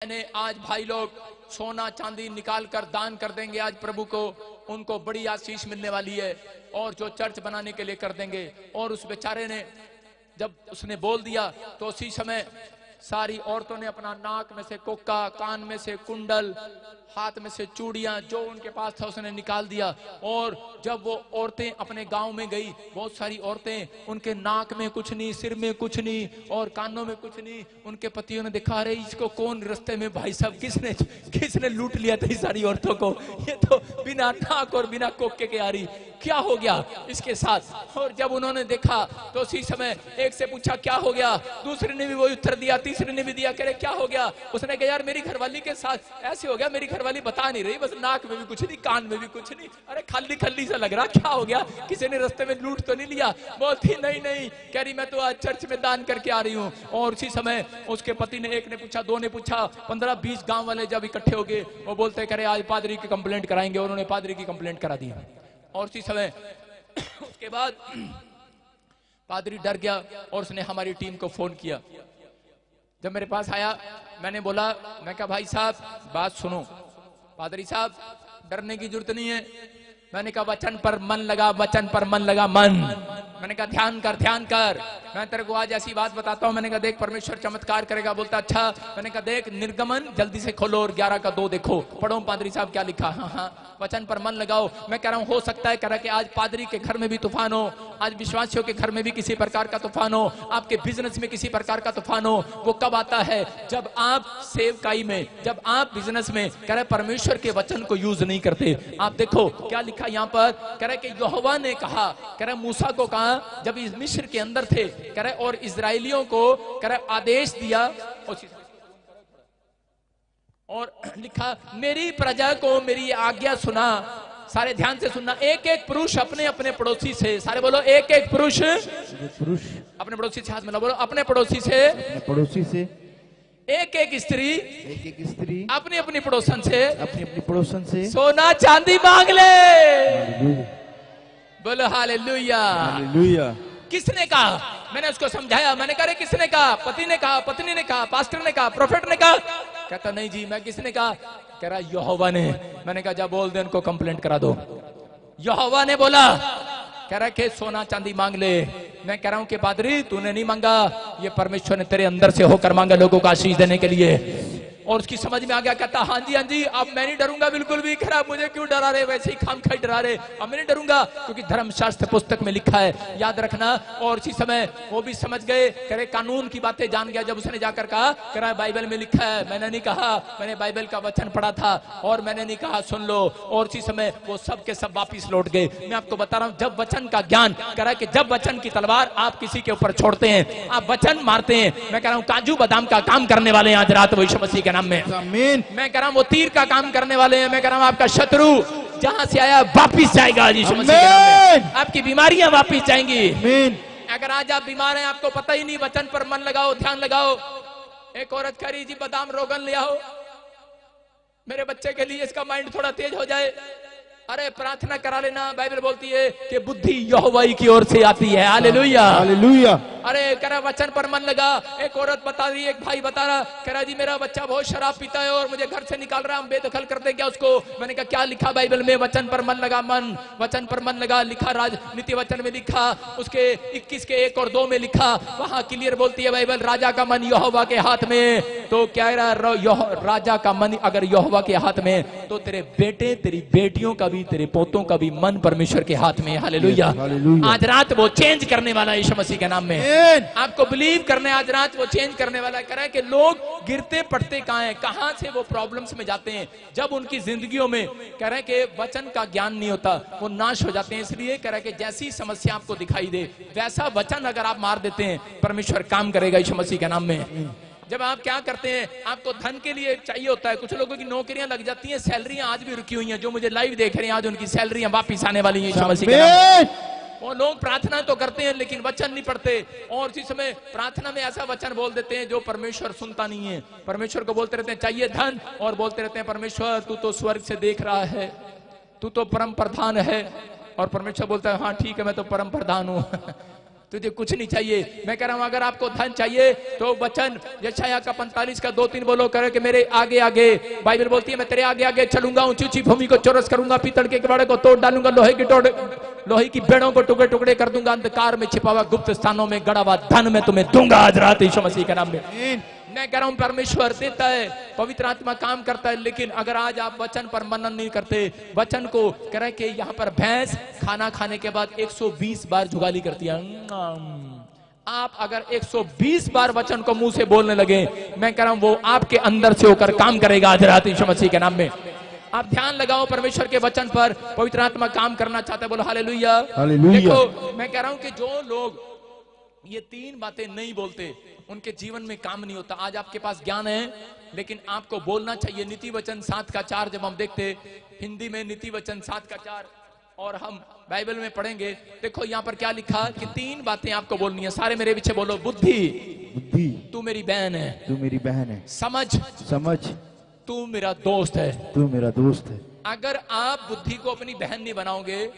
मैंने आज भाई लोग सोना चांदी निकाल कर दान कर देंगे आज प्रभु को, उनको बड़ी आशीष मिलने वाली है, और जो चर्च बनाने के लिए कर देंगे। और उस बेचारे ने जब उसने बोल दिया तो उसी समय सारी औरतों ने अपना नाक में से कोका, कान में से कुंडल, हाथ में से चूड़ियां, जो उनके पास था उसने निकाल दिया। और जब वो औरतें अपने गांव में गई, बहुत सारी औरतें, उनके नाक में कुछ नहीं, सिर में कुछ नहीं और कानों में कुछ नहीं। उनके पतियों ने देखा, अरे इसको कौन रास्ते में भाई साहब किसने लूट लिया था इस सारी औरतों को, ये तो बिना नाक और बिना कोके के आ रही, क्या हो गया इसके साथ। और जब उन्होंने देखा तो उसी समय एक से पूछा क्या हो गया, दूसरे ने भी वही उत्तर दिया, तीसरे ने भी दिया, कह रहे क्या हो गया। उसने कहा यार मेरी घरवाली के साथ ऐसे हो गया, मेरी घरवाली बता नहीं रही, बस नाक में भी कुछ नहीं, कान में भी कुछ नहीं, अरे खाली खाली सा लग रहा, क्या हो गया, किसी ने रास्ते में लूट तो नहीं लिया। बोलती नहीं नहीं, कह रही मैं तो आज चर्च में दान करके आ रही हूँ। और उसी समय उसके पति ने, एक ने पूछा, दो ने पूछा, 15-20 गांव वाले जब इकट्ठे हो गए, वो बोलते करे आज पादरी की कंप्लेंट कराएंगे। उन्होंने पादरी की कंप्लेंट करा दी। और उसी समय उसके बाद पादरी डर गया और उसने हमारी टीम को फोन किया। जब मेरे पास आया मैंने बोला, मैं कहा भाई साहब बात सुनो, पादरी साहब डरने की जरूरत नहीं है। मैंने कहा वचन पर मन लगा, वचन पर मन लगा, मन, मैंने कहा ध्यान कर, ध्यान कर, मैं तेरे को आज ऐसी बात बताता हूँ। मैंने कहा देख परमेश्वर चमत्कार करेगा। बोलता अच्छा। मैंने कहा देख निर्गमन जल्दी से खोलो और 11 का 2 देखो, पढ़ो पादरी साहब क्या लिखा। हाँ हाँ, वचन पर मन लगाओ। मैं कह रहा हूँ हो सकता है कह रहा कि आज पादरी के घर में भी तूफान हो, आज विश्वासियों के घर में भी किसी प्रकार का तूफान हो, आपके बिजनेस में किसी प्रकार का तूफान हो। वो कब आता है, जब आप सेवकाई में, जब आप बिजनेस में कह रहे परमेश्वर के वचन को यूज नहीं करते। आप देखो क्या लिखा यहाँ पर, कह रहे कि यहोवा ने कहा, कह रहे मूसा को कहा जब इस मिस्र के अंदर थे, कह रहे और इजराइलियों को कह रहे आदेश दिया, और लिखा मेरी प्रजा को मेरी आज्ञा सुना। सारे ध्यान से सुनना, एक एक पुरुष अपने अपने पड़ोसी से, सारे बोलो एक एक पुरुष अपने पड़ोसी से, हाथ मिला बोलो अपने पड़ोसी से, एक एक स्त्री अपनी अपनी पड़ोसन से सोना चांदी मांग ले। बोलो हालेलुया। किसने कहा, मैंने उसको समझाया, मैंने कहा किसने कहा, पति ने कहा, पत्नी ने कहा, पास्टर ने कहा, प्रोफेट ने कहा। कहता नहीं जी मैं किसने कहा, कह रहा यहोवा ने। मैंने कहा जा बोल दे उनको कंप्लेंट करा दो। यहोवा ने बोला, कह रहा कि सोना चांदी मांग ले। मैं कह रहा हूं कि पादरी तूने नहीं मांगा, ये परमेश्वर ने तेरे अंदर से होकर मांगा लोगों को आशीष देने के लिए। और उसकी समझ में आ गया, कहता हाँ जी अब मैं नहीं डरूंगा बिल्कुल भी। खराब मुझे क्यों डरा रहे, वैसे ही खाम खाई डरा रहे, अब मैं नहीं डरूंगा क्योंकि धर्मशास्त्र पुस्तक में लिखा है, याद रखना। और उसी समय वो भी समझ गए, कह रहे कानून की बातें जान गया। जब उसने जाकर कहा, कह रहा बाइबल में लिखा है, मैंने नहीं कहा, मैंने बाइबल का वचन पढ़ा था और मैंने नहीं कहा, सुन लो। और उसी समय वो सब के सब वापिस लौट गए। मैं आपको बता रहा हूं जब वचन का ज्ञान, कह रहा है कि जब वचन की तलवार आप किसी के ऊपर छोड़ते हैं, आप वचन मारते हैं, मैं कह रहा हूं काजू बादाम का काम करने वाले हैं आज रात वो यीशु मसीह के नाम में। आमीन। मैं कह रहा हूं वो तीर का काम करने वाले हैं। मैं कह रहा हूं आपका शत्रु जहां से आया वापिस जाएगा यीशु मसीह के नाम में। आपकी बीमारियां वापिस जाएंगी। आमीन। अगर आज आप बीमार हैं, आपको पता ही नहीं, वचन पर मन लगाओ, ध्यान लगाओ। एक औरत कह रही जी बादाम रोगन ले आओ मेरे बच्चे के लिए, इसका माइंड थोड़ा तेज हो जाए। अरे प्रार्थना करा लेना, बाइबल बोलती है कि बुद्धि यहोवा की ओर से आती है। Hallelujah hallelujah. अरे कह रहा वचन पर मन लगा। एक औरत बता रही, एक भाई बता रहा, कह रहा जी मेरा बच्चा बहुत शराब पीता है और मुझे घर से निकाल रहा है, हम बेदखल कर दे क्या उसको। मैंने कहा क्या लिखा बाइबल में, वचन पर मन लगा, मन वचन पर मन लगा लिखा, राजनीति वचन में लिखा, उसके 21 के 1 और 2 में लिखा, वहां क्लियर बोलती है बाइबल, राजा का मन यहोवा के हाथ में। तो क्या राजा का मन अगर यहोवा के हाथ में, तो तेरे बेटे तेरी बेटियों का भी, तेरे पोतों का भी मन परमेश्वर के हाथ में। हालेलुया। आज रात वो चेंज करने वाला है यीशु मसीह के नाम में। आपको बिलीव करने, आज रात वो चेंज करने वाला है। कह रहा है कि लोग गिरते पड़ते कहां हैं, कहां से वो प्रॉब्लम्स में जाते हैं, जब उनकी जिंदगियों में कह रहे हैं कि वचन का ज्ञान नहीं होता, वो नाश हो जाते हैं। इसलिए कह रहा है कि जैसी समस्या आपको दिखाई दे वैसा वचन अगर आप मार देते हैं, परमेश्वर काम करेगा यीशु मसीह के नाम में। जब आप क्या करते हैं, आपको धन के लिए चाहिए होता है, कुछ लोगों की नौकरियां लग जाती हैं, सैलरियां आज भी रुकी हुई हैं, जो मुझे लाइव देख रहे हैं आज उनकी सैलरियां वापिस आने वाली हैं यीशु मसीह के नाम में। वो लोग प्रार्थना तो करते हैं लेकिन वचन नहीं पढ़ते, और इसी समय प्रार्थना में ऐसा वचन बोल देते हैं जो परमेश्वर सुनता नहीं है। परमेश्वर को बोलते रहते हैं चाहिए धन, और बोलते रहते हैं परमेश्वर तू तो स्वर्ग से देख रहा है, तू तो परम प्रधान है। और परमेश्वर बोलता है हाँ ठीक है मैं तो परम प्रधान हूं तुझे कुछ नहीं चाहिए। मैं कह रहा हूं अगर आपको धन चाहिए तो वचन यशायाह का 45 का 2-3 बोलो करे कि मेरे आगे आगे, बाइबल बोलती है मैं तेरे आगे आगे चलूंगा, ऊंची ऊंची भूमि को चौरस करूंगा, पीतल के कबाड़े को तोड़ डालूंगा, लोहे की बेड़ों को टुकड़े टुकड़े कर दूंगा, अंधकार में छिपा हुआ गुप्त स्थानों में गड़ा हुआ धन मैं तुम्हें दूंगा आज रात यीशु मसीह के नाम में। मैं कह रहा हूं परमेश्वर देता है, पवित्र आत्मा काम करता है, लेकिन अगर आज आप वचन पर मनन नहीं करते, वचन को कह रहे कि यहाँ पर भैंस खाना खाने के बाद 120 बार जुगाली करती है। आप अगर 120 बार वचन को मुंह से बोलने लगे, मैं कह रहा हूं वो आपके अंदर से होकर काम करेगा आज रात यीशु मसीह के नाम में। आप ध्यान लगाओ परमेश्वर के वचन पर, पवित्र आत्मा काम करना चाहता है, बोलो हालेलुया। देखो मैं कह रहा हूं कि जो लोग ये 3 बातें नहीं बोलते उनके जीवन में काम नहीं होता। आज आपके पास ज्ञान है लेकिन आपको बोलना चाहिए। नीति वचन 7 का 4 जब हम देखते हिंदी में नीति वचन 7 का 4 और हम बाइबल में पढ़ेंगे, देखो यहाँ पर क्या लिखा कि 3 बातें आपको बोलनी है। सारे मेरे पीछे बोलो, बुद्धि बुद्धि तू मेरी बहन है, तू मेरी बहन है, समझ समझ तू मेरा दोस्त है। तू मेरा दोस्त है। अगर आप बुद्धि को अपनी बहन नहीं बनाओगे